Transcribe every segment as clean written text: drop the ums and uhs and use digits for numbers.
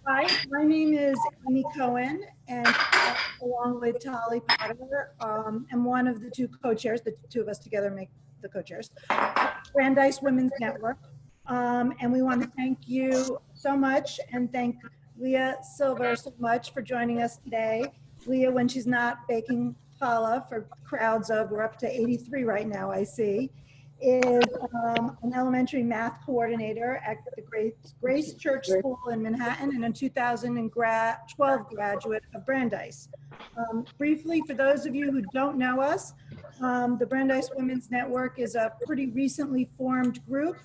Hi, my name is Amy Cohen, and along with Tali Potter, I'm one of the two co-chairs. The two of us together make the co-chairs, Brandeis Women's Network. And we want to thank you so much and thank Leah Silver so much for joining us today. Leah, when she's not baking challah for crowds of, we're up to 83 right now, I see, is an elementary math coordinator at the Grace Church School in Manhattan and a 2012 graduate of Brandeis. Briefly, for those of you who don't know us, the Brandeis Women's Network is a pretty recently formed group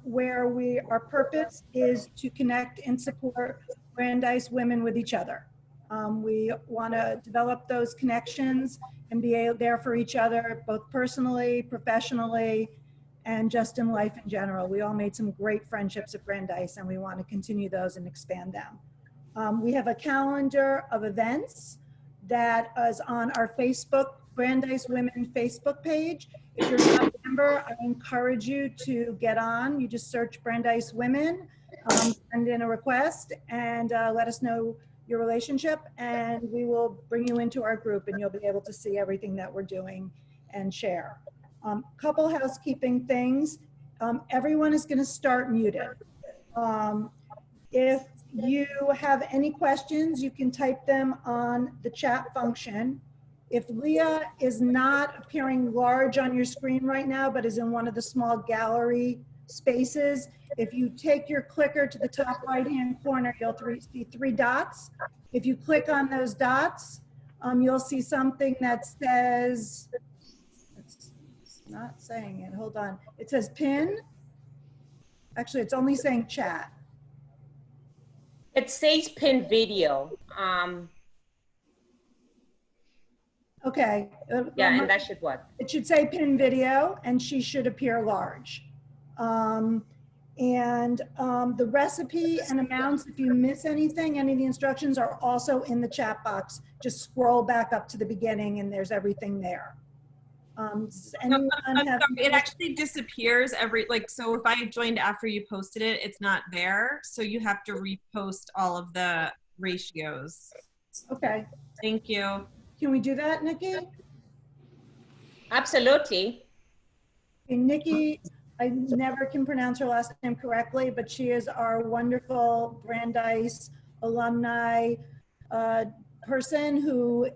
where our purpose is to connect and support Brandeis women with each other. We want to develop those connections and be there for each other, both personally, professionally, and just in life in general. We all made some great friendships at Brandeis, and we want to continue those and expand them. We have a calendar of events that is on our Facebook, Brandeis Women Facebook page. If you're not a member, I encourage you to get on. You just search Brandeis Women, send in a request, and let us know your relationship, and we will bring you into our group, and you'll be able to see everything that we're doing and share. Couple housekeeping things. Everyone is going to start muted. If you have any questions, you can type them on the chat function. If Leah is not appearing large on your screen right now, but is in one of the small gallery spaces, if you take your clicker to the top right-hand corner, you'll see 3 dots. If you click on those dots, you'll see something that says, it's not saying it, hold on. It says pin. Actually, it's only saying chat. It says pin video. Okay. Yeah, and that should work. It should say pin video, and she should appear large. The recipe and amounts, if you miss anything, any of the instructions are also in the chat box. Just scroll back up to the beginning and there's everything there. Does anyone have— It actually disappears so if I joined after you posted it, it's not there. So you have to repost all of the ratios. Okay. Thank you. Can we do that, Nikki? Absolutely. Okay, Nikki, I never can pronounce her last name correctly, but she is our wonderful Brandeis alumni person who,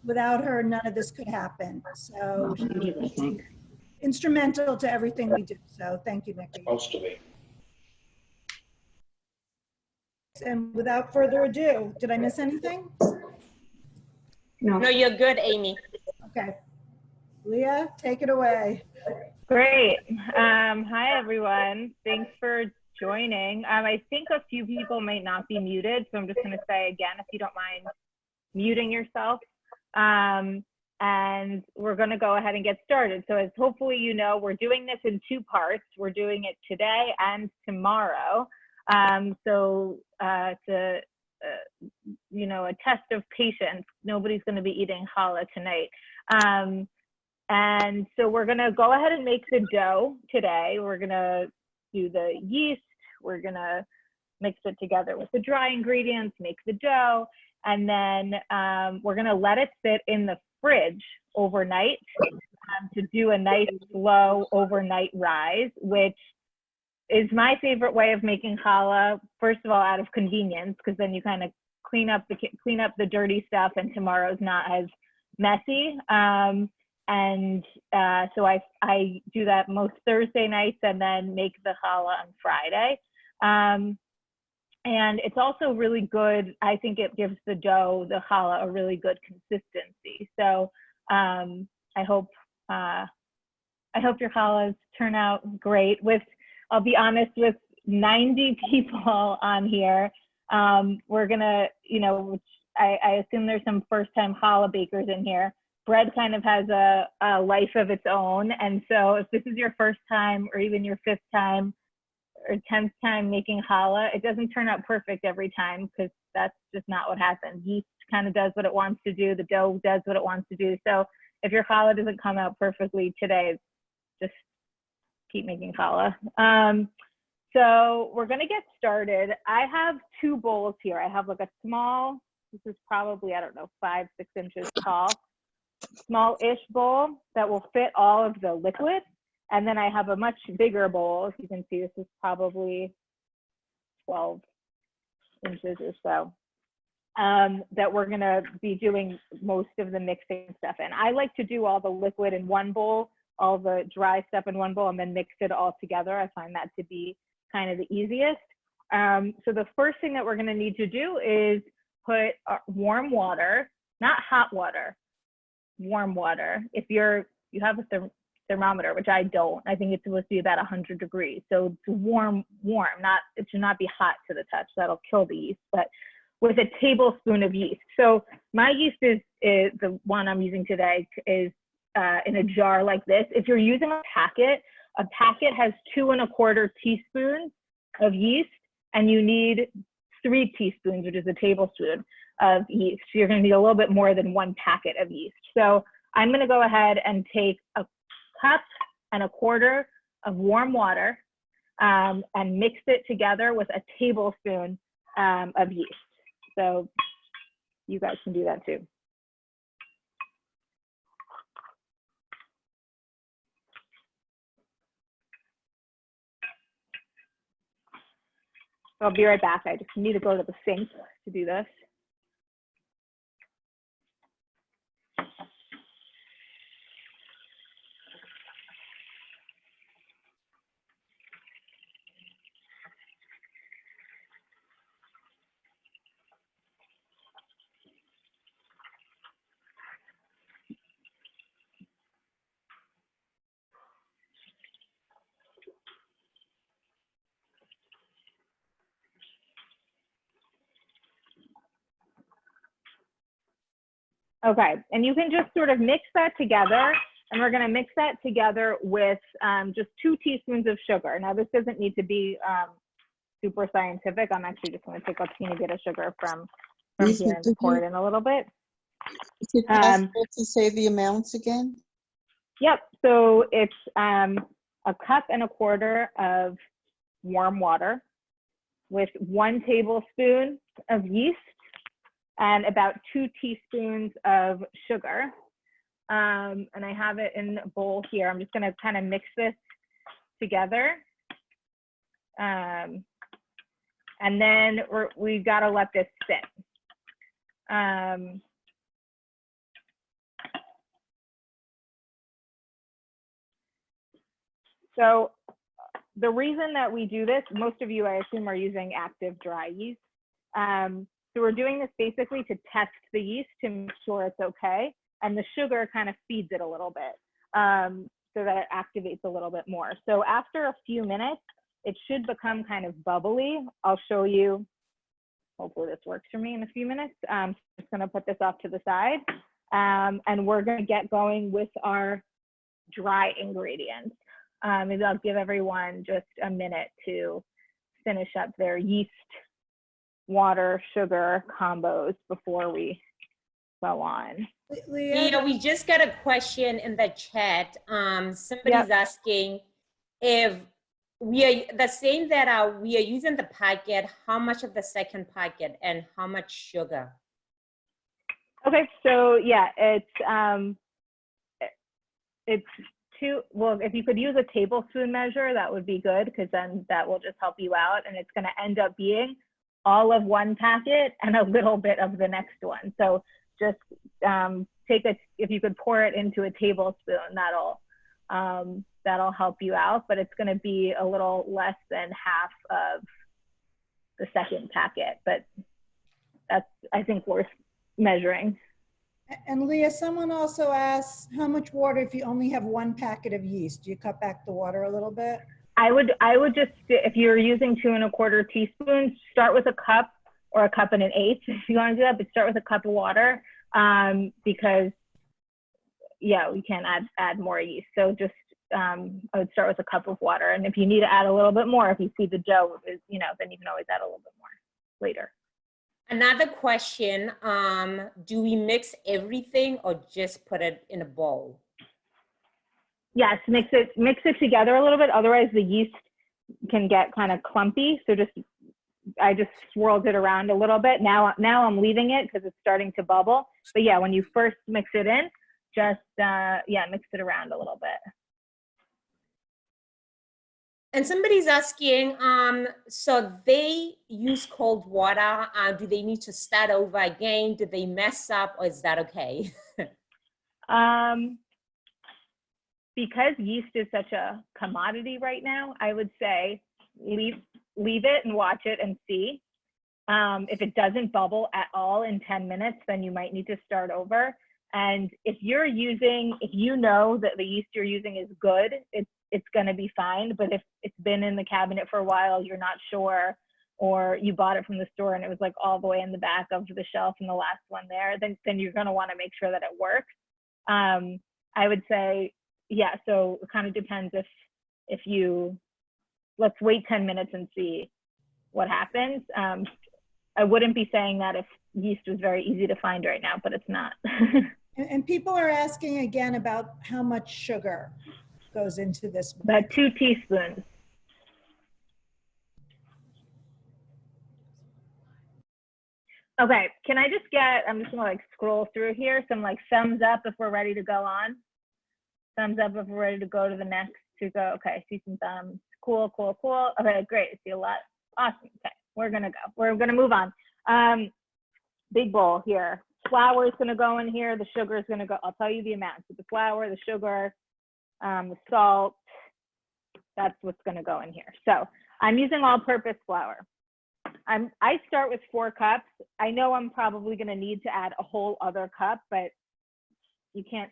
without her, none of this could happen. So she's instrumental to everything we do. So thank you, Nikki. Supposed to be. And without further ado, did I miss anything? No, you're good, Amy. Okay. Leah, take it away. Great. Hi, everyone. Thanks for joining. I think a few people might not be muted, so I'm just going to say again, if you don't mind muting yourself. And we're going to go ahead and get started. So as hopefully you know, we're doing this in 2 parts. We're doing it today and tomorrow. You know, a test of patience. Nobody's going to be eating challah tonight. And so we're going to go ahead and make the dough today. We're going to do the yeast. We're going to mix it together with the dry ingredients, make the dough, and then we're going to let it sit in the fridge overnight to do a nice slow overnight rise, which is my favorite way of making challah. First of all, out of convenience, because then you kind of clean up the dirty stuff, and tomorrow's not as messy. So I do that most Thursday nights and then make the challah on Friday. And it's also really good. I think it gives the dough, the challah, a really good consistency. So I hope your challahs turn out great. I'll be honest, with 90 people on here, we're gonna, I assume there's some first-time challah bakers in here. Bread kind of has a life of its own. And so if this is your first time or even your 5th time or 10th time making challah, it doesn't turn out perfect every time, because that's just not what happens. Yeast kind of does what it wants to do. The dough does what it wants to do. So if your challah doesn't come out perfectly today, just keep making challah. So we're gonna get started. I have 2 bowls here. I have like a small, this is probably, I don't know, 5, 6 inches tall, small-ish bowl that will fit all of the liquid. And then I have a much bigger bowl. If you can see, this is probably 12 inches or so, that we're gonna be doing most of the mixing stuff in. I like to do all the liquid in one bowl, all the dry stuff in one bowl, and then mix it all together. I find that to be kind of the easiest. So the first thing that we're gonna need to do is put warm water, not hot water, warm water. If you have a thermometer, which I don't, I think it's supposed to be about 100 degrees. So it's warm, it should not be hot to the touch. That'll kill the yeast, but with a tablespoon of yeast. So my yeast is the one I'm using today is in a jar like this. If you're using a packet has 2 1/4 teaspoons of yeast, and you need 3 teaspoons, which is a tablespoon of yeast. So you're gonna need a little bit more than 1 packet of yeast. So I'm gonna go ahead and take a 1 1/4 cups of warm water and mix it together with a tablespoon of yeast. So you guys can do that too. So I'll be right back. I just need to go to the sink to do this. Okay, and you can just sort of mix that together, and we're gonna mix that together with just 2 teaspoons of sugar. Now this doesn't need to be super scientific. I'm actually just gonna take a teeny bit of sugar from here and pour it in a little bit. Is it possible to say the amounts again? Yep, so it's 1 1/4 cups of warm water with 1 tablespoon of yeast and about 2 teaspoons of sugar. And I have it in a bowl here. I'm just gonna kind of mix this together. And then we've gotta let this sit. So the reason that we do this, most of you, I assume, are using active dry yeast. So we're doing this basically to test the yeast to make sure it's okay. And the sugar kind of feeds it a little bit so that it activates a little bit more. So after a few minutes, it should become kind of bubbly. I'll show you, hopefully this works for me in a few minutes. I'm just gonna put this off to the side. And we're gonna get going with our dry ingredients. Maybe I'll give everyone just a minute to finish up their yeast, water, sugar combos before we go on. Leah, we just got a question in the chat. Somebody's asking if we are the same that we are using the packet, how much of the second packet and how much sugar? Okay, so yeah, it's 2, well, if you could use a tablespoon measure, that would be good, because then that will just help you out, and it's gonna end up being all of 1 packet and a little bit of the next one. So just if you could pour it into a tablespoon, that'll help you out, but it's gonna be a little less than half of the second packet, but that's, I think, worth measuring. And Leah, someone also asked how much water if you only have 1 packet of yeast. Do you cut back the water a little bit? I would just, if you're using 2 1/4 teaspoons, start with a cup or a 1 1/8 if you want to do that, but start with a cup of water because yeah, we can't add more yeast. So just I would start with a cup of water, and if you need to add a little bit more, if you see the dough is, then you can always add a little bit more later. Another question, do we mix everything or just put it in a bowl? Yes, mix it together a little bit. Otherwise the yeast can get kind of clumpy. So I just swirled it around a little bit. Now I'm leaving it because it's starting to bubble. But yeah, when you first mix it in, just, mix it around a little bit. And somebody's asking, so they use cold water. Do they need to start over again? Did they mess up, or is that okay? Because yeast is such a commodity right now, I would say leave it and watch it and see. If it doesn't bubble at all in 10 minutes, then you might need to start over. And if you know that the yeast you're using is good, it's going to be fine. But if it's been in the cabinet for a while, you're not sure, or you bought it from the store and it was like all the way in the back of the shelf and the last one there, then you're going to want to make sure that it works. I would say, yeah, so it kind of depends if let's wait 10 minutes and see what happens. I wouldn't be saying that if yeast was very easy to find right now, but it's not. And people are asking again about how much sugar goes into this. About 2 teaspoons. Okay, can I just I'm just gonna like scroll through here, some like thumbs up if we're ready to go on. Thumbs up if we're ready to go to the next go. Okay, I see some thumbs. Cool. Okay, great, I see a lot. Awesome, okay, we're gonna go. We're gonna move on. Big bowl here. Flour is gonna go in here, the sugar is gonna go, I'll tell you the amount. So the flour, the sugar, the salt, that's what's gonna go in here. So I'm using all-purpose flour. I start with 4 cups. I know I'm probably gonna need to add a whole other cup, but you can't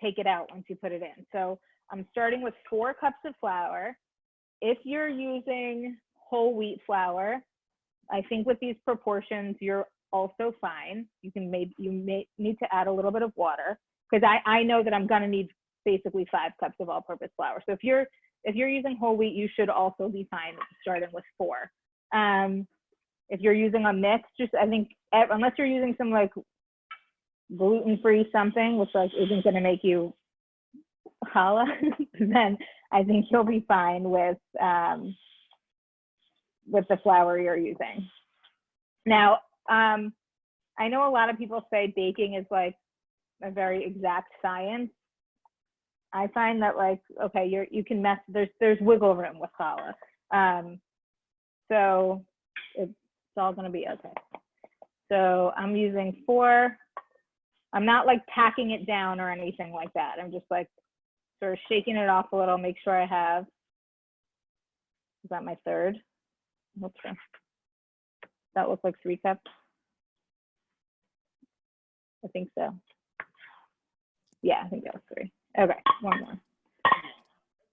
take it out once you put it in. So I'm starting with 4 cups of flour. If you're using whole wheat flour, I think with these proportions, you're also fine. You may need to add a little bit of water, because I know that I'm gonna need basically 5 cups of all-purpose flour. So if you're using whole wheat, you should also be fine starting with 4. If you're using a mix, I think unless you're using some like gluten-free something, which like isn't gonna make you challah, then I think you'll be fine with the flour you're using. Now, I know a lot of people say baking is like a very exact science. I find that like, okay, you can mess, there's wiggle room with challah. So it's all gonna be okay. So I'm using 4. I'm not like packing it down or anything like that. I'm just like sort of shaking it off a little, make sure I have, is that my 3rd? Okay. That looks like 3 cups. I think so. Yeah, I think that was 3. Okay, one more.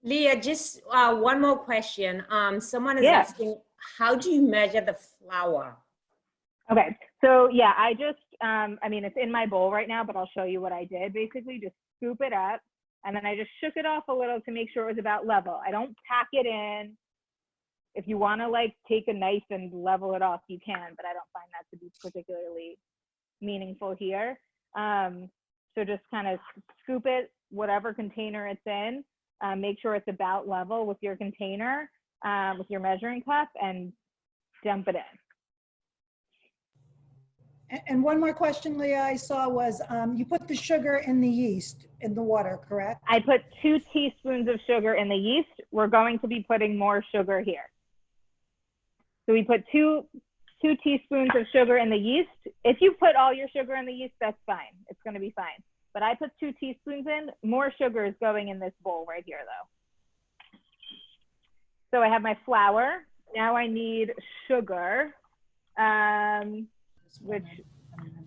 Leah, just one more question. Someone is asking, how do you measure the flour? Okay, so yeah, I just, I mean, it's in my bowl right now, but I'll show you what I did. Basically, just scoop it up, and then I just shook it off a little to make sure it was about level. I don't pack it in. If you want to like take a knife and level it off, you can, but I don't find that to be particularly meaningful here. So just kind of scoop it, whatever container it's in, make sure it's about level with your container, with your measuring cup, and dump it in. And one more question, Leah, I saw was you put the sugar in the yeast in the water, correct? I put 2 teaspoons of sugar in the yeast. We're going to be putting more sugar here. So we put 2 teaspoons of sugar in the yeast. If you put all your sugar in the yeast, that's fine. It's going to be fine. But I put 2 teaspoons in. More sugar is going in this bowl right here, though. So I have my flour. Now I need sugar, which,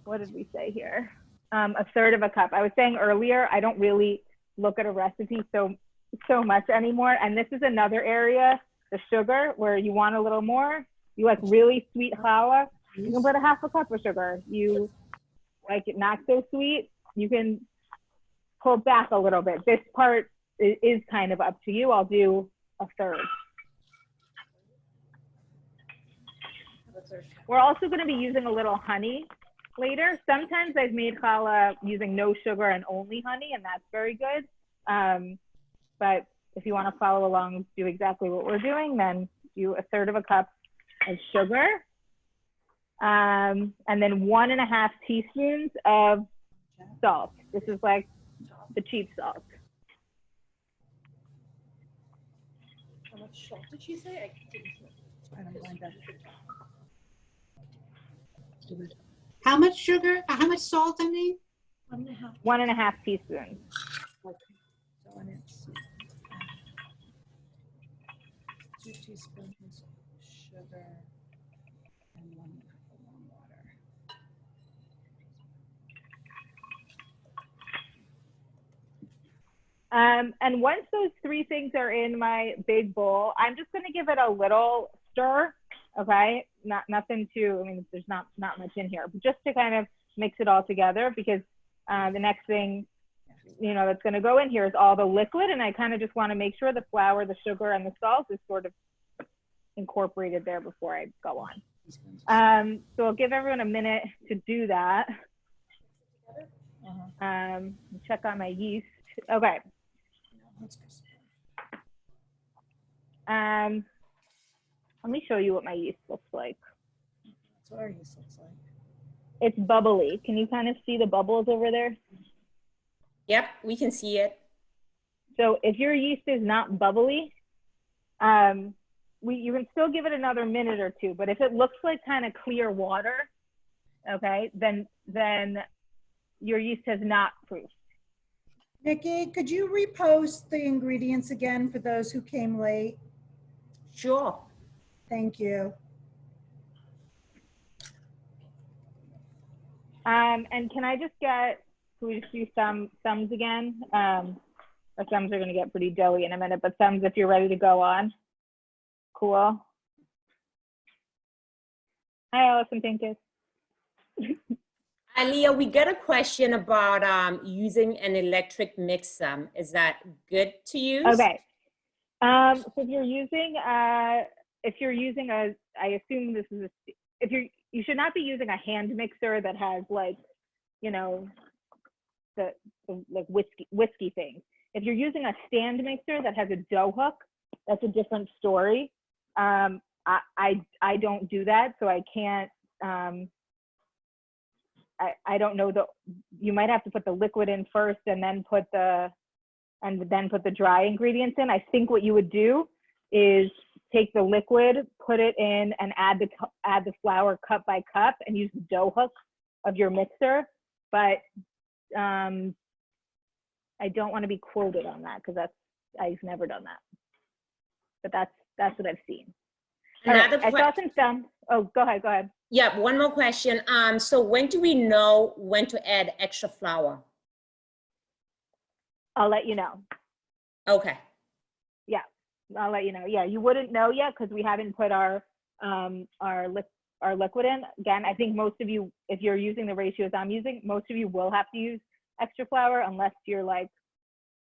what did we say here? 1/3 of a cup. I was saying earlier, I don't really look at a recipe so much anymore. And this is another area, the sugar, where you want a little more. You like really sweet challah, you can put 1/2 cup of sugar. You like it not so sweet, you can pull back a little bit. This part is kind of up to you. I'll do 1/3. We're also going to be using a little honey later. Sometimes I've made challah using no sugar and only honey, and that's very good. But if you want to follow along, do exactly what we're doing, then do 1/3 of a cup of sugar. And then 1.5 teaspoons of salt. This is like the cheap salt. How much salt did she say? I don't mind that. How much sugar? How much salt, I mean? 1.5. 1.5 teaspoons. Okay. So and it's 2 teaspoons sugar and 1 cup of warm water. And once those 3 things are in my big bowl, I'm just going to give it a little stir. Okay, nothing too. I mean, there's not much in here, but just to kind of mix it all together, because the next thing, you know, that's going to go in here is all the liquid, and I kind of just want to make sure the flour, the sugar, and the salt is sort of incorporated there before I go on. So I'll give everyone a minute to do that. Check on my yeast. Okay. Let me show you what my yeast looks like. That's what our yeast looks like. It's bubbly. Can you kind of see the bubbles over there? Yep, we can see it. So if your yeast is not bubbly, you can still give it another minute or 2, but if it looks like kind of clear water, okay, then your yeast has not proofed. Nikki, could you repost the ingredients again for those who came late? Sure. Thank you. And can I just get, can we just do sums again? Our sums are going to get pretty doughy in a minute, but sums if you're ready to go on. Cool. Hi, Allison Pincus. Leah, we got a question about using an electric mixer. Is that good to use? Okay. So if you're using a, I assume this is you should not be using a hand mixer that has like, you know, the like whiskey thing. If you're using a stand mixer that has a dough hook, that's a different story. I don't do that, so I can't. I don't know you might have to put the liquid in first and then put the dry ingredients in. I think what you would do is take the liquid, put it in, and add the flour cup by cup, and use the dough hook of your mixer. But I don't want to be quoted on that because I've never done that. But that's what I've seen. Another I saw some sums. Oh, go ahead. Yeah, one more question. So when do we know when to add extra flour? I'll let you know. Okay. Yeah, I'll let you know. Yeah, you wouldn't know yet because we haven't put our liquid in. Again, I think most of you, if you're using the ratios I'm using, most of you will have to use extra flour unless you're like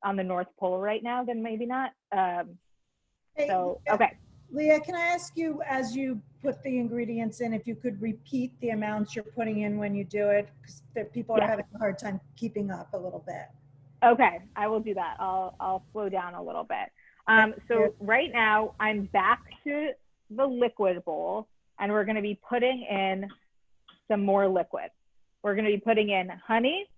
on the North Pole right now, then maybe not. So, okay. Leah, can I ask you, as you put the ingredients in, if you could repeat the amounts you're putting in when you do it, because people are having a hard time keeping up a little bit. Okay, I will do that. I'll slow down a little bit. So right now I'm back to the liquid bowl, and we're going to be putting in some more liquid. We're going to be putting in honey,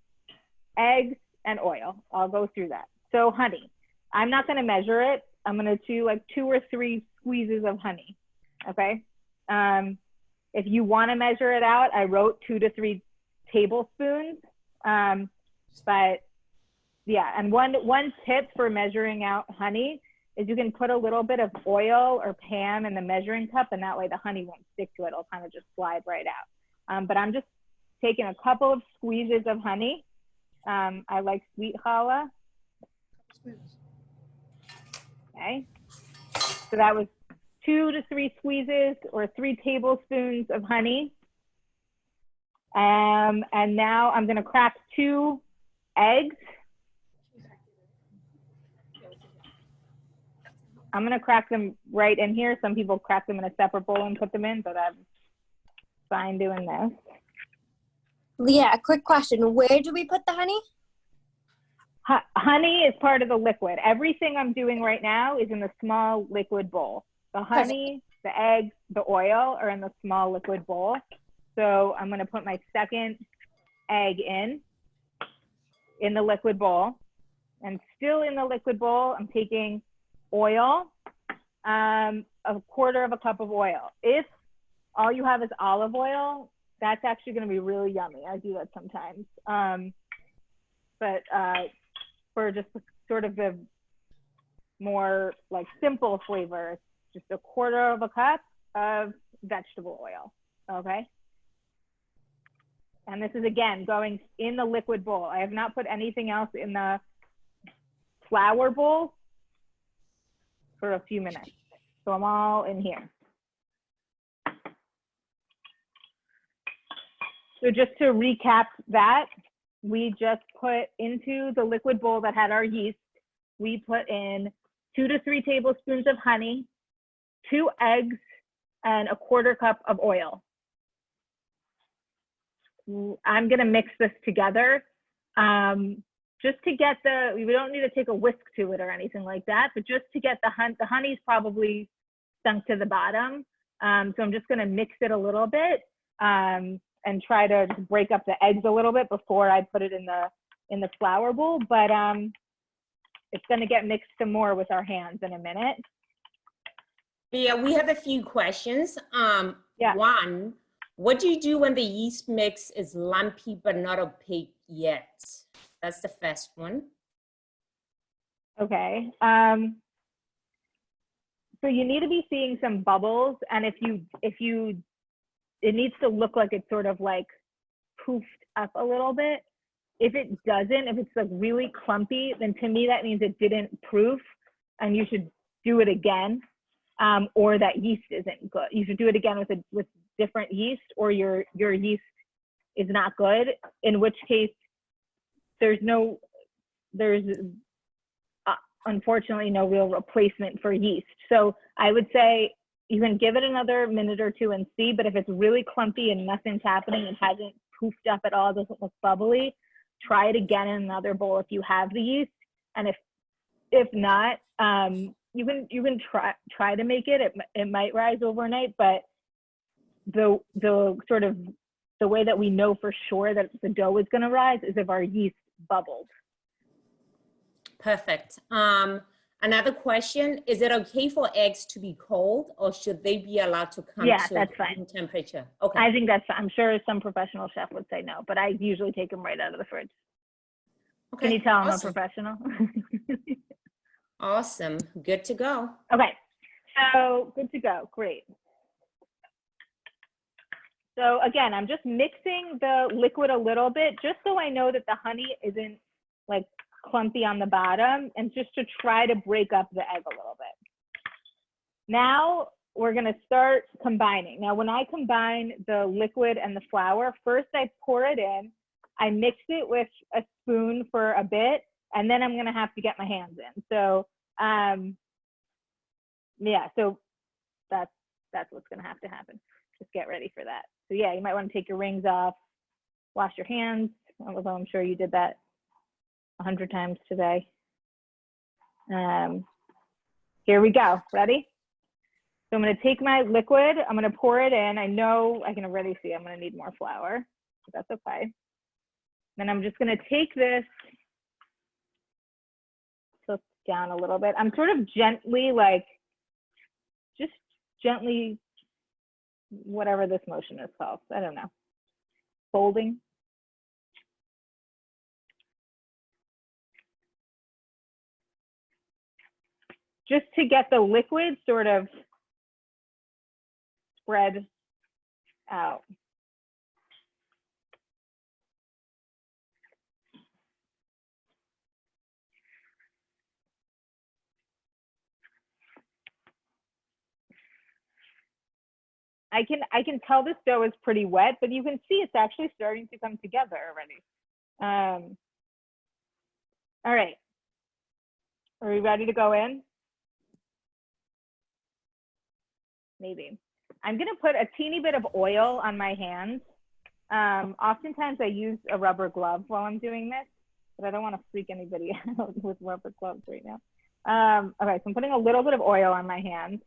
eggs, and oil. I'll go through that. So honey, I'm not going to measure it. I'm going to do like 2 or 3 squeezes of honey. Okay. If you want to measure it out, I wrote 2 to 3 tablespoons. But yeah, and one tip for measuring out honey is you can put a little bit of oil or Pam in the measuring cup, and that way the honey won't stick to it. It'll kind of just slide right out. But I'm just taking a couple of squeezes of honey. I like sweet challah. Okay. So that was 2 to 3 squeezes or 3 tablespoons of honey. And now I'm going to crack 2 eggs. I'm going to crack them right in here. Some people crack them in a separate bowl and put them in, but I'm fine doing this. Leah, a quick question. Where do we put the honey? Honey is part of the liquid. Everything I'm doing right now is in the small liquid bowl. The honey, the eggs, the oil are in the small liquid bowl. So I'm gonna put my second egg in the liquid bowl. And still in the liquid bowl, I'm taking oil, a quarter of a cup of oil. If all you have is olive oil, that's actually gonna be really yummy. I do that sometimes. But for just sort of the more like simple flavor, just a quarter of a cup of vegetable oil, okay? And this is again going in the liquid bowl. I have not put anything else in the flour bowl for a few minutes. So I'm all in here. So just to recap that, we just put into the liquid bowl that had our yeast, we put in 2 to 3 tablespoons of honey, 2 eggs, and a quarter cup of oil. I'm gonna mix this together. Just to get we don't need to take a whisk to it or anything like that, but just to get the honey's probably sunk to the bottom. So I'm just gonna mix it a little bit and try to just break up the eggs a little bit before I put it in the flour bowl. But it's gonna get mixed some more with our hands in a minute. Yeah, we have a few questions. Yeah. One, what do you do when the yeast mix is lumpy but not opaque yet? That's the first one. Okay. So you need to be seeing some bubbles, and if you it needs to look like it's sort of like poofed up a little bit. If it doesn't, if it's like really clumpy, then to me that means it didn't proof, and you should do it again, or that yeast isn't good. You should do it again with different yeast, or your yeast is not good. In which case, there's unfortunately no real replacement for yeast. So I would say you can give it another minute or two and see, but if it's really clumpy and nothing's happening and hasn't poofed up at all, doesn't look bubbly, try it again in another bowl if you have the yeast. And if not, you can try to make it. It might rise overnight, but the sort of the way that we know for sure that the dough is going to rise is if our yeast bubbled. Perfect. Another question, is it okay for eggs to be cold, or should they be allowed to come to that's fine. room temperature? Okay. I think that's, I'm sure some professional chef would say no, but I usually take them right out of the fridge. Okay. Can you tell I'm awesome. a professional? Awesome. Good to go. Okay. So good to go. Great. So again, I'm just mixing the liquid a little bit just so I know that the honey isn't like clumpy on the bottom, and just to try to break up the egg a little bit. Now we're going to start combining. Now when I combine the liquid and the flour, first I pour it in, I mix it with a spoon for a bit, and then I'm going to have to get my hands in. So yeah, so that's what's going to have to happen. Just get ready for that. So yeah, you might want to take your rings off, wash your hands, although I'm sure you did that 100 times today. Here we go. Ready? So I'm going to take my liquid, I'm going to pour it in. I know I can already see I'm going to need more flour, but that's okay. Then I'm just going to take this, tilt down a little bit. I'm sort of gently, like, just gently, whatever this motion is called. I don't know. Folding. Just to get the liquid sort of spread out. I can tell this dough is pretty wet, but you can see it's actually starting to come together already. All right. Are we ready to go in? Maybe. I'm gonna put a teeny bit of oil on my hands. Oftentimes I use a rubber glove while I'm doing this. but I don't want to freak anybody out with rubber gloves right now. Okay, so I'm putting a little bit of oil on my hands.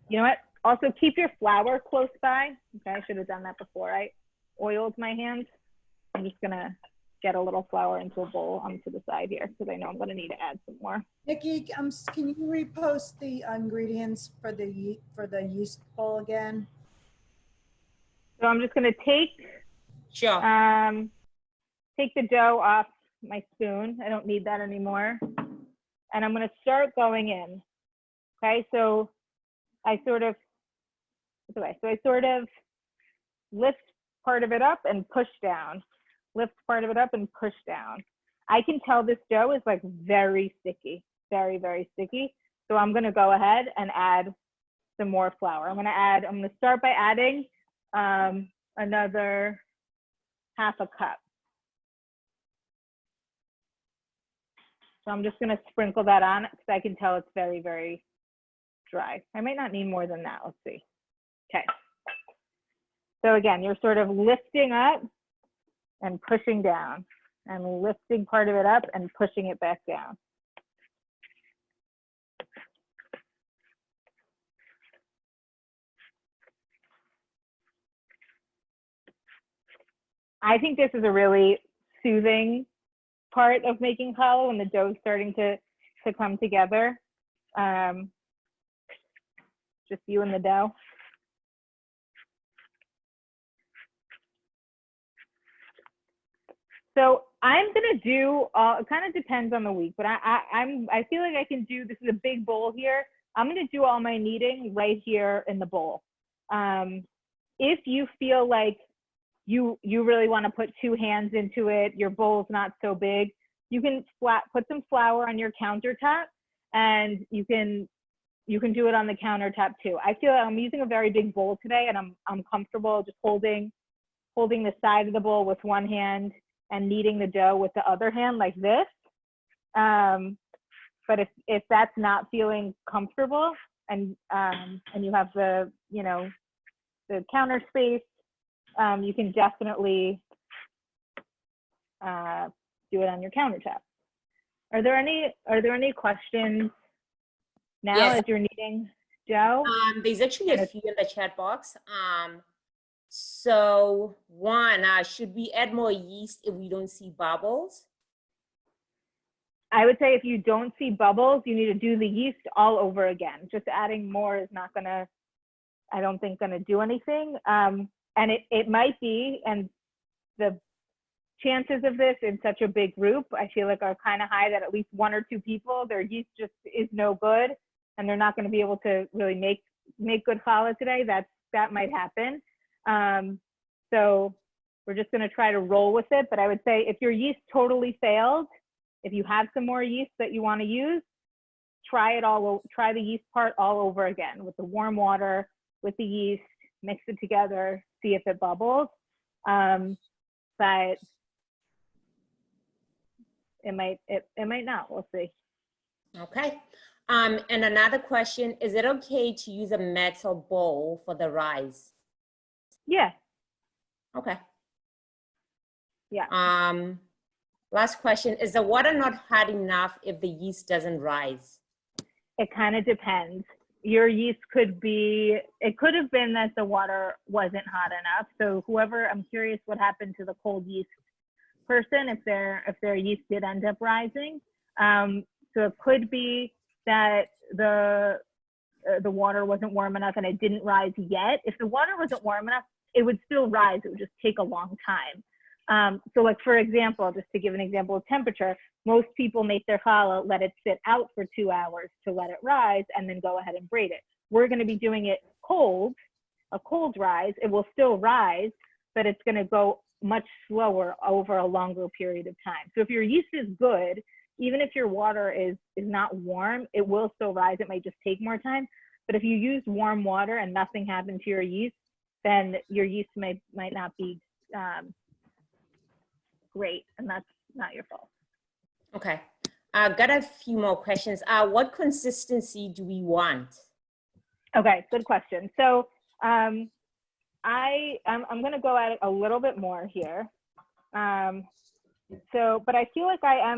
You know what? Also, keep your flour close by. Okay, I should have done that before I oiled my hands. I'm just gonna get a little flour into a bowl onto the side here because I know I'm gonna need to add some more. Nikki, can you repost the ingredients for the yeast bowl again? So I'm just gonna take take the dough off my spoon. I don't need that anymore. And I'm gonna start going in. Okay, so I sort of lift part of it up and push down. Lift part of it up and push down. I can tell this dough is like very sticky, very, very sticky. So I'm gonna go ahead and add some more flour. I'm gonna start by adding another half a cup. So I'm just gonna sprinkle that on because I can tell it's very, very dry. I might not need more than that, let's see. Okay. So again, you're sort of lifting up and pushing down and lifting part of it up and pushing it back down. I think this is a really soothing part of making challah when the dough is starting to come together. Just you and the dough. So I'm gonna do, it kind of depends on the week, but I feel like I can do, this is a big bowl here. I'm gonna do all my kneading right here in the bowl. If you feel like you really wanna put 2 hands into it, your bowl's not so big, you can put some flour on your countertop and you can do it on the countertop too. I feel like I'm using a very big bowl today and I'm comfortable just holding the side of the bowl with one hand and kneading the dough with the other hand like this. But if that's not feeling comfortable and you have the counter space, you can definitely do it on your countertop. Are there any questions now as you're kneading dough? There's actually a few in the chat box. So one, should we add more yeast if we don't see bubbles? I would say if you don't see bubbles, you need to do the yeast all over again. Just adding more is not gonna, I don't think, gonna do anything. And it might be, and the chances of this in such a big group, I feel like are kind of high that at least 1 or 2 people, their yeast just is no good and they're not gonna be able to really make good challah today. That might happen. So we're just gonna try to roll with it. But I would say if your yeast totally failed, if you have some more yeast that you wanna use, try the yeast part all over again with the warm water, with the yeast, mix it together, see if it bubbles. But it might not, we'll see. Okay. And another question, is it okay to use a metal bowl for the rise? Yeah. Okay. Yeah. Last question, is the water not hot enough if the yeast doesn't rise? It kind of depends. Your yeast could have been that the water wasn't hot enough. So whoever, I'm curious what happened to the cold yeast person if their yeast did end up rising. So it could be that the water wasn't warm enough and it didn't rise yet. If the water wasn't warm enough, it would still rise. It would just take a long time. So like, for example, just to give an example of temperature, most people make their challah, let it sit out for 2 hours to let it rise, and then go ahead and braid it. We're going to be doing it cold, a cold rise. It will still rise, but it's going to go much slower over a longer period of time. So if your yeast is good, even if your water is not warm, it will still rise. It might just take more time. But if you use warm water and nothing happened to your yeast, then your yeast might not be great, and that's not your fault. Okay. Got a few more questions. What consistency do we want? Okay, good question. So I'm going to go at it a little bit more here. But I feel like I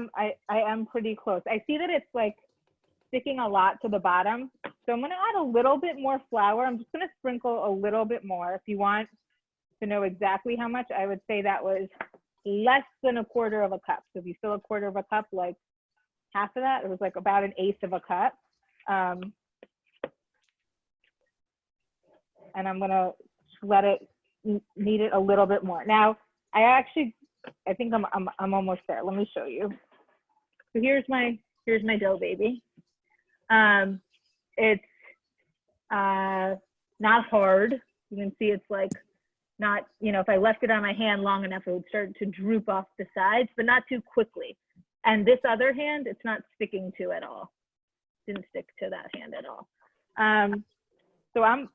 am pretty close. I see that it's like sticking a lot to the bottom. So I'm going to add a little bit more flour. I'm just going to sprinkle a little bit more. If you want to know exactly how much, I would say that was less than 1/4 of a cup. So if you fill 1/4 of a cup, like half of that, it was like about 1/8 of a cup. And I'm gonna let it knead it a little bit more. Now, I think I'm almost there. Let me show you. So here's my dough baby. It's not hard. You can see it's like not, if I left it on my hand long enough, it would start to droop off the sides, but not too quickly. And this other hand, it's not sticking to at all. Didn't stick to that hand at all. So I'm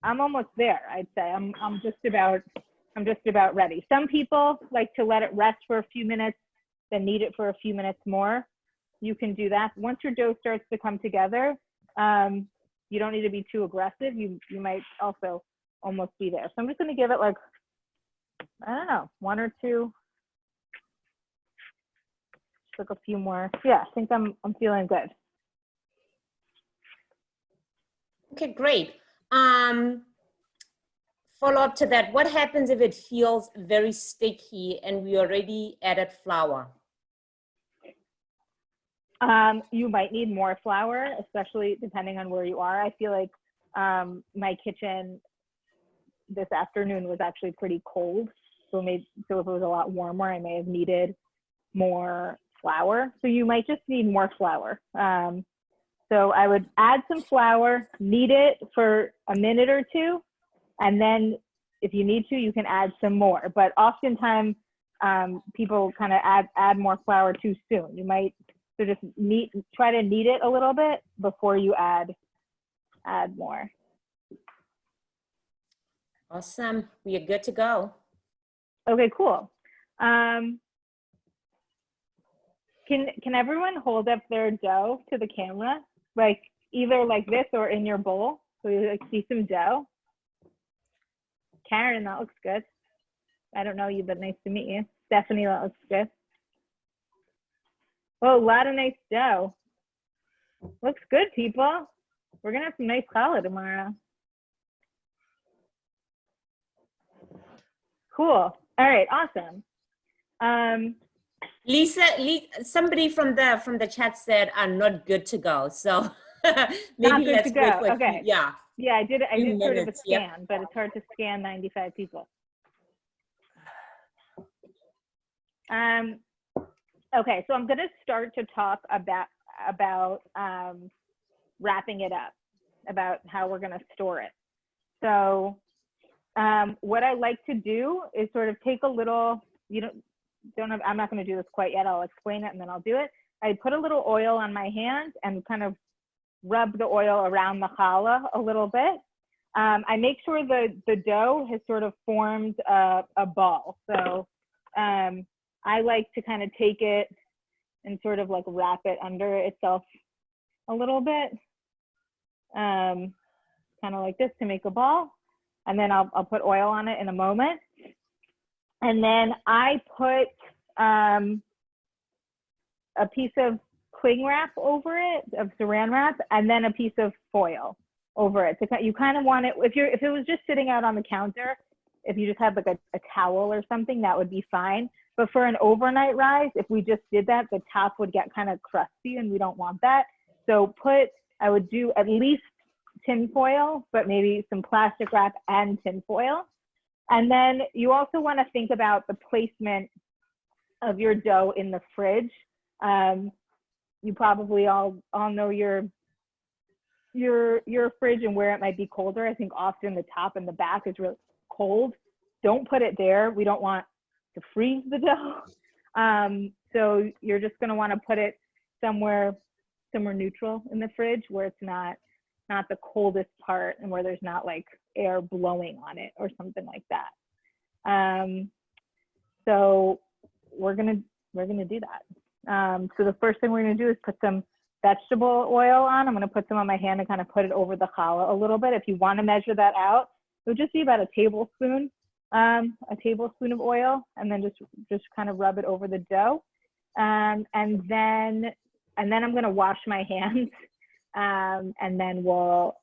almost there. I'd say I'm just about ready. Some people like to let it rest for a few minutes, then knead it for a few minutes more. You can do that. Once your dough starts to come together, you don't need to be too aggressive. You might also almost be there. So I'm just going to give it like, I don't know, 1 or 2. Just like a few more. Yeah, I think I'm feeling good. Okay, great. Follow up to that. What happens if it feels very sticky and we already added flour? You might need more flour, especially depending on where you are. I feel like my kitchen this afternoon was actually pretty cold. So if it was a lot warmer, I may have needed more flour. So you might just need more flour. So I would add some flour, knead it for a minute or 2, and then if you need to, you can add some more. But oftentimes people kind of add more flour too soon. You might just try to knead it a little bit before you add more. Awesome. We are good to go. Okay, cool. Can everyone hold up their dough to the camera? Like either like this or in your bowl, so you like see some dough. Karen, that looks good. I don't know you, but nice to meet you. Stephanie, that looks good. Oh, a lot of nice dough. Looks good, people. We're gonna have some nice challah tomorrow. Cool. All right, awesome. Lisa, somebody from the chat said I'm not good to go. So maybe let's wait for okay. Yeah, I did sort of a scan, yep. but it's hard to scan 95 people. Okay, so I'm going to start to talk about wrapping it up, about how we're going to store it. So what I like to do is sort of take a little, I'm not going to do this quite yet. I'll explain it and then I'll do it. I put a little oil on my hand and kind of rub the oil around the challah a little bit. I make sure the dough has sort of formed a ball. So I like to kind of take it and sort of like wrap it under itself a little bit, kind of like this to make a ball. And then I'll put oil on it in a moment. And then I put a piece of cling wrap over it, of saran wrap, and then a piece of foil over it. So you kind of want it, if it was just sitting out on the counter, if you just had like a towel or something, that would be fine. But for an overnight rise, if we just did that, the top would get kind of crusty and we don't want that. So I would do at least tin foil, but maybe some plastic wrap and tin foil. And then you also want to think about the placement of your dough in the fridge. You probably all know your fridge and where it might be colder. I think often the top and the back is really cold. Don't put it there. We don't want to freeze the dough. So you're just going to want to put it somewhere neutral in the fridge where it's not the coldest part and where there's not like air blowing on it or something like that. So we're gonna do that. So the first thing we're gonna do is put some vegetable oil on. I'm gonna put some on my hand and kind of put it over the challah a little bit. If you want to measure that out, would just be about a tablespoon of oil, and then just kind of rub it over the dough. And then I'm going to wash my hands, and then we'll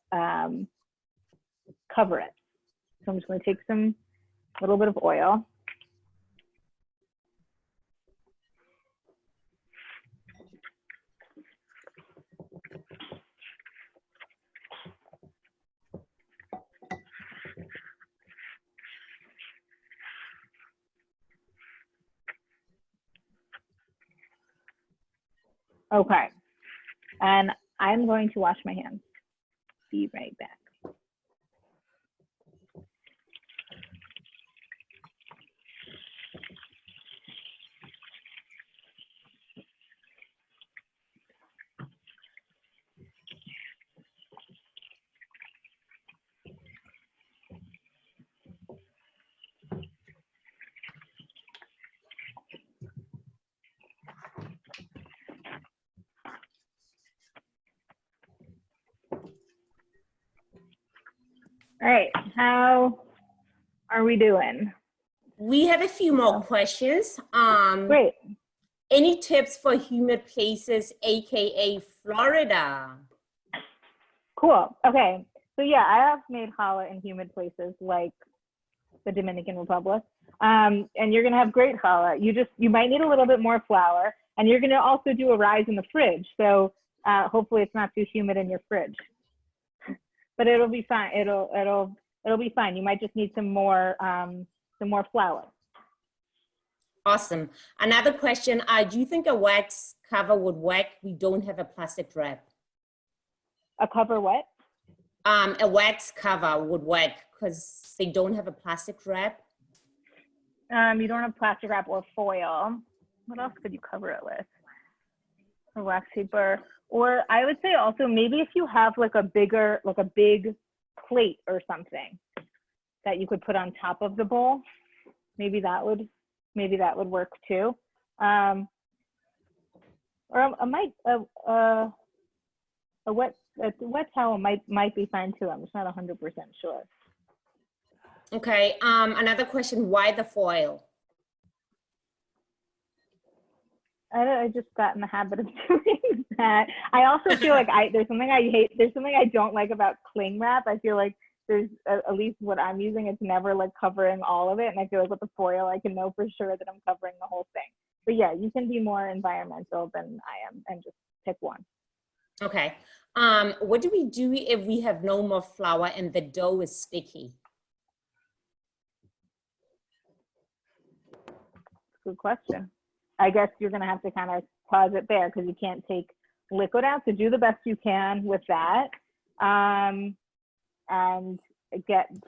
cover it. So I'm just going to take a little bit of oil. Okay, and I'm going to wash my hands. Be right back. All right, how are we doing? We have a few more questions. Great. Any tips for humid places, AKA Florida? Cool. Okay. So yeah, I have made challah in humid places like the Dominican Republic. And you're gonna have great challah. You might need a little bit more flour, and you're gonna also do a rise in the fridge. So hopefully it's not too humid in your fridge. But it'll be fine. It'll be fine. You might just need some more flour. Awesome. Another question, do you think a wax cover would work? We don't have a plastic wrap. A cover what? A wax cover would work because they don't have a plastic wrap. You don't have plastic wrap or foil. What else could you cover it with? A wax paper. Or I would say also maybe if you have like a big plate or something that you could put on top of the bowl, maybe that would work too. Or a wet towel might be fine too. I'm just not 100% sure. Okay. Another question: why the foil? I just got in the habit of doing that. I also feel like there's something I hate. There's something I don't like about cling wrap. I feel like there's, at least what I'm using, it's never like covering all of it. And I feel like with the foil, I can know for sure that I'm covering the whole thing. But yeah, you can be more environmental than I am and just pick one. Okay. What do we do if we have no more flour and the dough is sticky? Good question. I guess you're going to have to kind of pause it there because you can't take liquid out. So do the best you can with that, and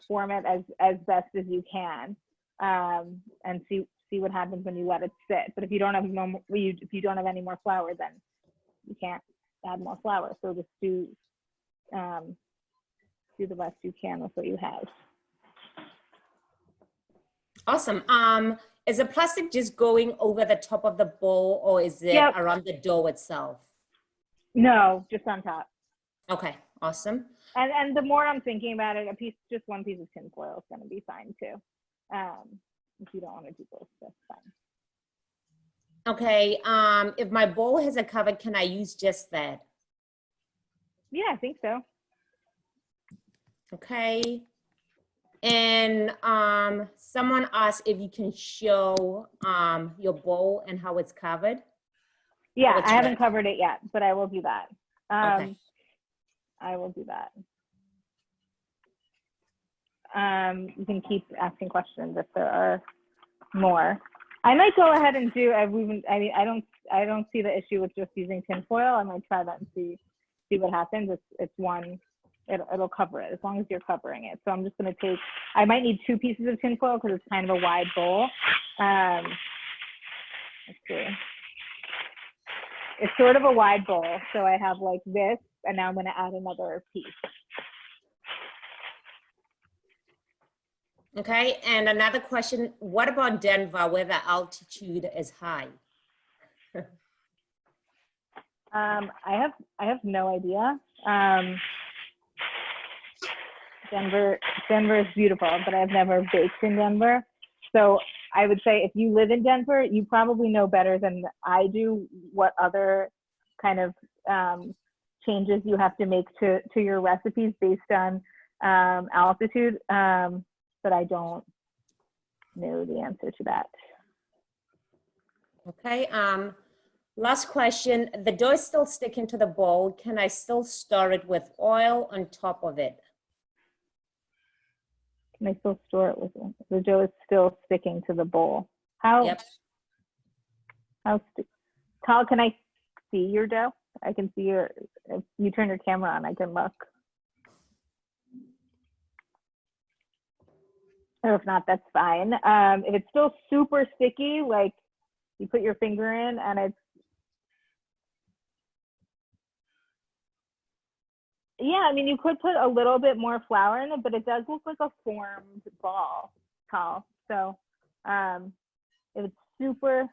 form it as best as you can, and see what happens when you let it sit. But if you don't have any more flour, then you can't add more flour. So just do the best you can with what you have. Awesome. Is the plastic just going over the top of the bowl, or is it around the dough itself? No, just on top. Okay, awesome. And the more I'm thinking about it, just one piece of tin foil is going to be fine too. If you don't want to do both, that's fine. Okay. If my bowl has a cover, can I use just that? Yeah, I think so. Okay. And someone asked if you can show your bowl and how it's covered. Yeah, I haven't covered it yet, but I will do that. Okay. I will do that. You can keep asking questions if there are more. I might go ahead and do. I don't see the issue with just using tinfoil. I might try that and see what happens. It's one. It'll cover it as long as you're covering it. So I'm just going to take, I might need 2 pieces of tinfoil because it's kind of a wide bowl. Let's see. It's sort of a wide bowl. So I have like this, and now I'm going to add another piece. Okay, and another question, what about Denver where the altitude is high? I have no idea. Denver is beautiful, but I've never baked in Denver. So I would say if you live in Denver, you probably know better than I do what other kind of changes you have to make to your recipes based on altitude. But I don't know the answer to that. Okay. Last question. The dough is still sticking to the bowl. Can I still stir it with oil on top of it? Can I still store it with the dough is still sticking to the bowl? How? Yep. Tal, can I see your dough? I can see your. If you turn your camera on, I can look. Or if not, that's fine. If it's still super sticky, like you put your finger in and it's. Yeah, I mean, you could put a little bit more flour in it, but it does look like a formed ball, Tal. So if it's super,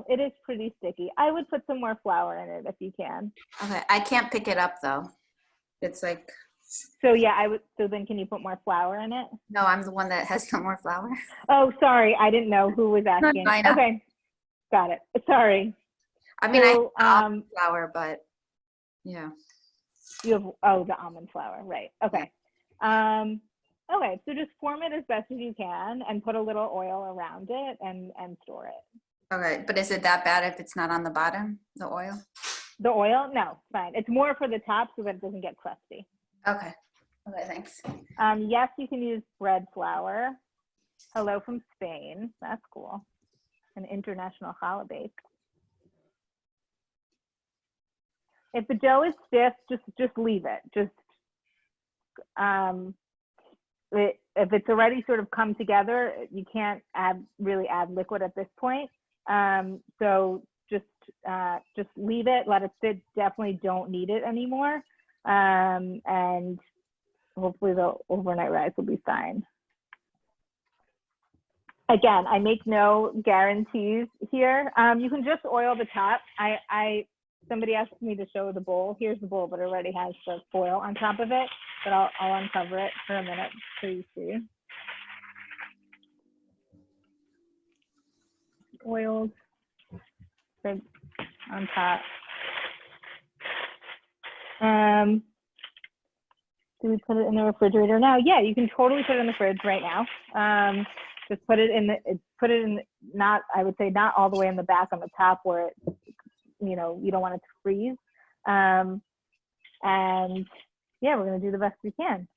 it is pretty sticky. I would put some more flour in it if you can. Okay, I can't pick it up though. It's like. So yeah, I would. So then, can you put more flour in it? No, I'm the one that has no more flour. Oh, sorry, I didn't know who was asking. Okay, got it. Sorry. I mean, so, I have flour, but yeah. You have the almond flour, right? Okay. Okay, so just form it as best as you can and put a little oil around it and store it. Okay, but is it that bad if it's not on the bottom, the oil? The oil? No, fine. It's more for the top so that it doesn't get crusty. Okay. Okay, thanks. Yes, you can use bread flour. Hello from Spain. That's cool. An international challah bake. If the dough is stiff, just leave it. If it's already sort of come together, you can't really add liquid at this point. So just leave it, let it sit. Definitely don't need it anymore. And hopefully the overnight rise will be fine. Again, I make no guarantees here. You can just oil the top. Somebody asked me to show the bowl. Here's the bowl, but it already has the foil on top of it. But I'll uncover it for a minute so you see. Oiled on top. Do we put it in the refrigerator now? Yeah, you can totally put it in the fridge right now. Just put it in not, I would say not all the way in the back on the top where it, you don't want it to freeze. And yeah, we're gonna do the best we can.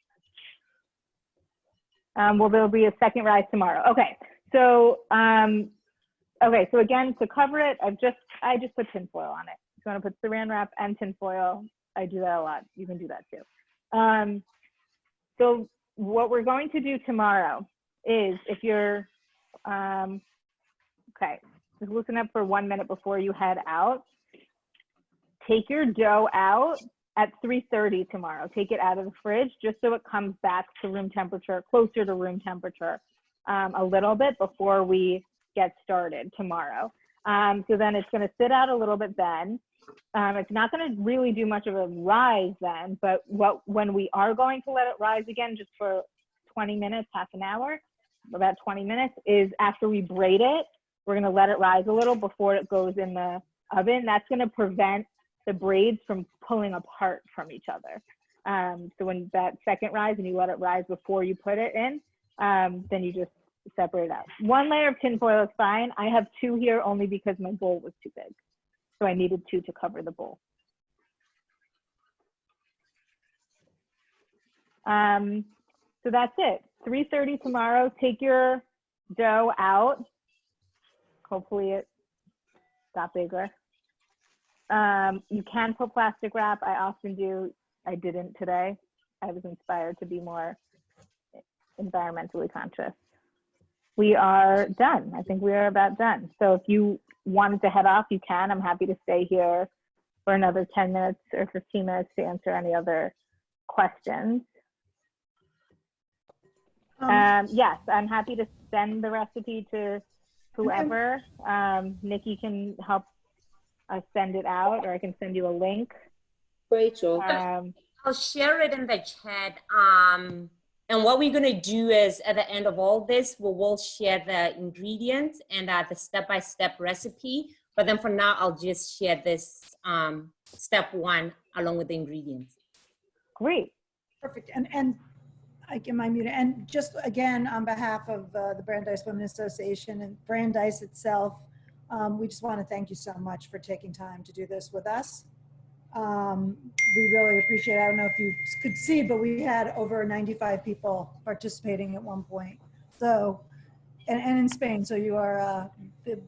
Well, there'll be a second rise tomorrow. Okay, so so again, to cover it, I just put tinfoil on it. If you want to put saran wrap and tinfoil, I do that a lot. You can do that too. So what we're going to do tomorrow is, if you're okay, just listen up for 1 minute before you head out. Take your dough out at 3:30 tomorrow. Take it out of the fridge just so it comes back to room temperature, closer to room temperature, a little bit before we get started tomorrow. So then it's going to sit out a little bit then. It's not going to really do much of a rise then, but when we are going to let it rise again, just for 20 minutes, half an hour, about 20 minutes, is after we braid it. We're going to let it rise a little before it goes in the oven. That's going to prevent the braids from pulling apart from each other. So when that second rise and you let it rise before you put it in, then you just separate it out. 1 layer of tinfoil is fine. I have 2 here only because my bowl was too big. So I needed 2 to cover the bowl. So that's it. 3:30 tomorrow. Take your dough out. Hopefully it got bigger. You can put plastic wrap. I often do. I didn't today. I was inspired to be more environmentally conscious. We are done. I think we are about done. So if you wanted to head off, you can. I'm happy to stay here for another 10 minutes or 15 minutes to answer any other questions. Yes, I'm happy to send the recipe to whoever. Nikki can help us send it out, or I can send you a link. Rachel. I'll share it in the chat. And what we're gonna do is at the end of all this, we will share the ingredients and the step-by-step recipe. But then for now, I'll just share this step 1 along with the ingredients. Great. Perfect. And I get my mute. And just again, on behalf of the Brandeis Women Association and Brandeis itself, we just want to thank you so much for taking time to do this with us. We really appreciate it. I don't know if you could see, but we had over 95 people participating at one point. So, and in Spain. So you are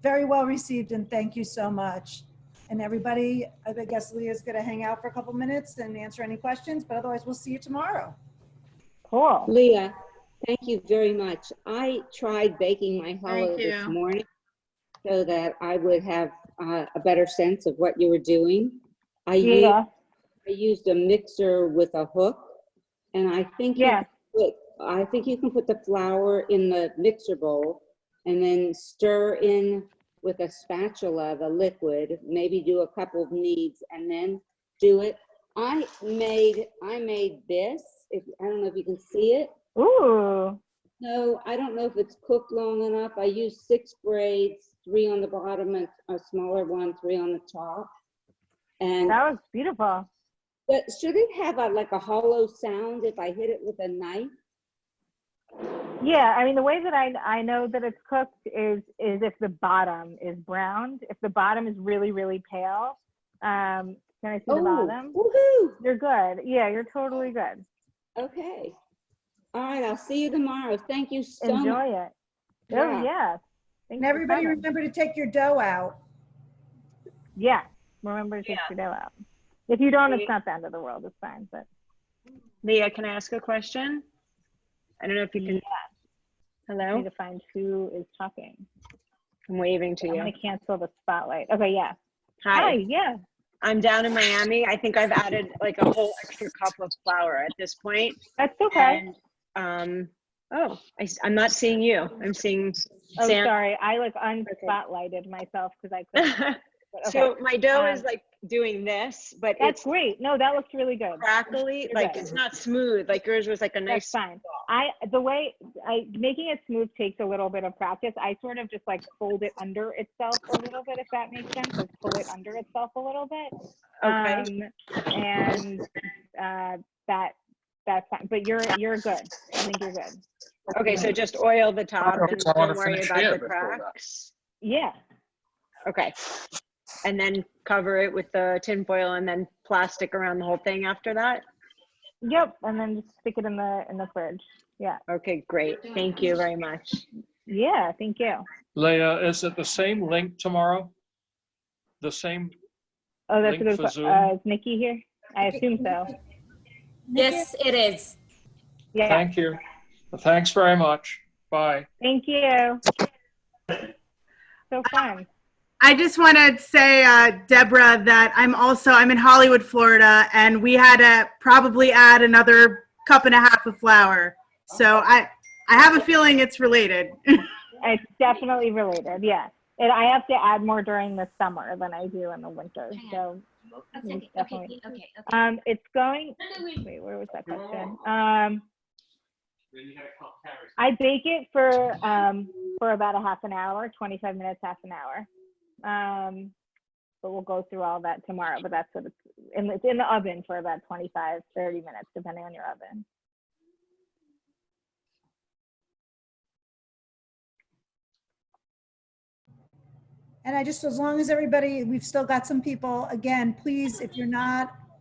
very well received, and thank you so much. And everybody, I guess Leah's going to hang out for a couple minutes and answer any questions, but otherwise we'll see you tomorrow. Cool. Leah, thank you very much. I tried baking my challah this morning so that I would have a better sense of what you were doing. I used a mixer with a hook, and I think you can put the flour in the mixer bowl and then stir in with a spatula the liquid, maybe do a couple of kneads and then do it. I made this. I don't know if you can see it. Ooh. No, I don't know if it's cooked long enough. I used 6 braids, 3 on the bottom and a smaller one, 3 on the top. And that was beautiful. But should it have like a hollow sound if I hit it with a knife? Yeah, I mean, the way that I know that it's cooked is if the bottom is browned. If the bottom is really, really pale, can I see the bottom? Woohoo! You're good. Yeah, you're totally good. Okay. All right, I'll see you tomorrow. Thank you so much. Enjoy it. Oh, yeah. And everybody remember to take your dough out. Yeah, remember to take your dough out. If you don't, it's not the end of the world. It's fine. But Leah, can I ask a question? I don't know if you can. Hello? I need to find who is talking. I'm waving to you. I'm going to cancel the spotlight. Okay, yeah. Hi. Yeah. I'm down in Miami. I think I've added like a whole extra cup of flour at this point. That's okay. And, I'm not seeing you. I'm seeing Oh, Sam. sorry. I like unspotlighted myself because I couldn't. Okay. So my dough is like doing this, but that's it's great. No, that looks really good. crackly. You're Like good. it's not smooth. Like yours was like a nice. That's fine. Making it smooth takes a little bit of practice. I sort of just like fold it under itself a little bit, if that makes sense. Like pull it under itself a little bit. Okay. And that's fine. But you're good. I think you're good. Okay, so just oil the top and don't worry about the cracks. Yeah. Okay. And then cover it with the tin foil and then plastic around the whole thing after that? Yep, and then just stick it in the fridge. Yeah. Okay, great. Thank you very much. Yeah, thank you. Leah, is it the same link tomorrow? The same Oh, that's link a good for question. Zoom? Is Nikki here? I assume so. Yes, it is. Yeah. Thank you. Thanks very much. Bye. Thank you. So fun. I just want to say, Deborah, that I'm in Hollywood, Florida, and we had to probably add another 1.5 cups of flour. So I have a feeling it's related. It's definitely related, yeah. And I have to add more during the summer than I do in the winter. So it's definitely. It's going. Wait, where was that question? I bake it for about a half an hour, 25 minutes, half an hour. But we'll go through all that tomorrow. But that's what it's in the oven for about 25, 30 minutes, depending on your oven. And as long as everybody, we've still got some people, again, please, if you're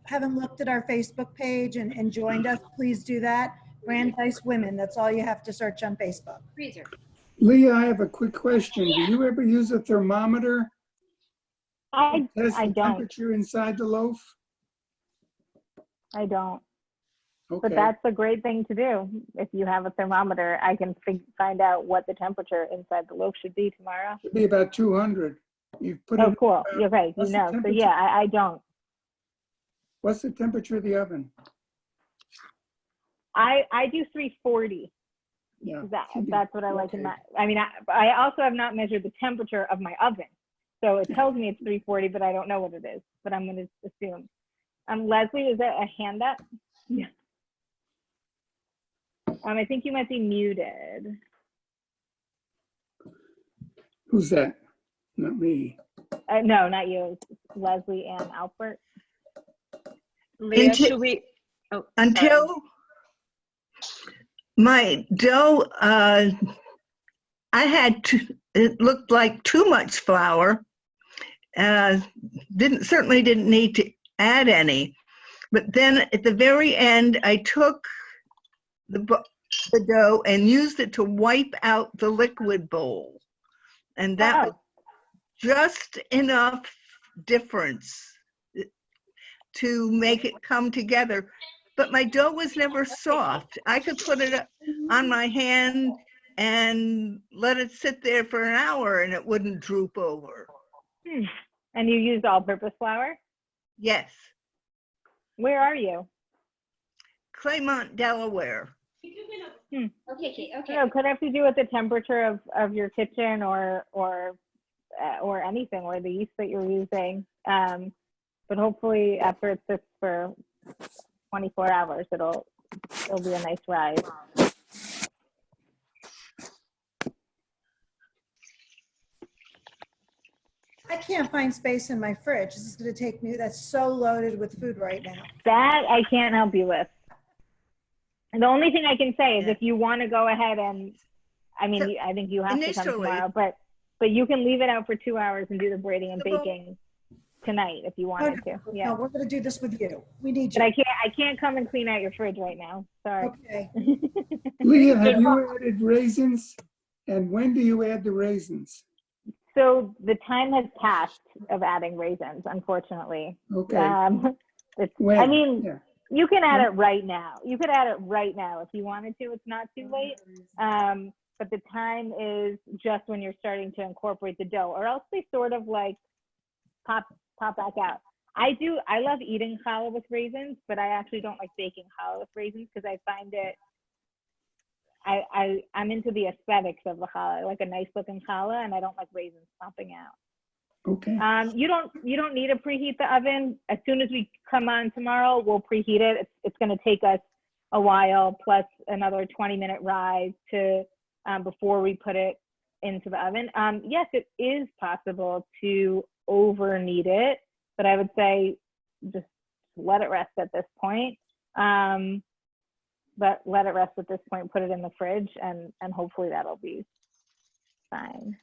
haven't looked at our Facebook page and joined us, please do that. Brandeis Women, that's all you have to search on Facebook. Freezer. Leah, I have a quick question. Do you ever use a thermometer? I test the don't. temperature inside the loaf? I don't. Okay. But that's a great thing to do. If you have a thermometer, I can find out what the temperature inside the loaf should be tomorrow. It'd be about 200. You put Oh, it, cool. You're right. You what's the know. So temperature? yeah, I don't. What's the temperature of the oven? I do 340. Yeah. That's what I like in that. I mean, I also have not measured the temperature of my oven. So it tells me it's 340, but I don't know what it is. But I'm going to assume. Leslie, is that a hand up? Yeah. I think you might be muted. Who's that? Not me. No, not you. It's Leslie Ann Alpert. Leah, should we? Oh, Until my dough, I had it looked like too much flour. Certainly didn't need to add any. But then at the very end, I took the dough and used it to wipe out the liquid bowl. And that was just enough difference to make it come together. But my dough was never soft. I could put it on my hand and let it sit there for an hour and it wouldn't droop over. And you used all-purpose flour? Yes. Where are you? Claymont, Delaware. Okay. No, could have to do with the temperature of your kitchen or anything, or the yeast that you're using. But hopefully after it sits for 24 hours, it'll be a nice rise. I can't find space in my fridge. This is going to take me, that's so loaded with food right now. That I can't help you with. And the only thing I can say is if you want to go ahead and, I mean, I think you have to come tomorrow, but you can leave it out for 2 hours and do the braiding and baking tonight if you wanted to. Yeah. No, we're going to do this with you. We need you. But I can't come and clean out your fridge right now. Sorry. Okay. Leah, have you added raisins? And when do you add the raisins? So the time has passed of adding raisins, unfortunately. Okay. I mean, you can add it right now. You could add it right now if you wanted to. It's not too late. But the time is just when you're starting to incorporate the dough, or else they sort of like pop back out. I love eating challah with raisins, but I actually don't like baking challah with raisins because I find it, I'm into the aesthetics of the challah. I like a nice looking challah, and I don't like raisins popping out. Okay. You don't need to preheat the oven. As soon as we come on tomorrow, we'll preheat it. It's going to take us a while, plus another 20-minute rise to before we put it into the oven. Yes, it is possible to over knead it, but I would say just let it rest at this point. But let it rest at this point, put it in the fridge, and hopefully that'll be fine.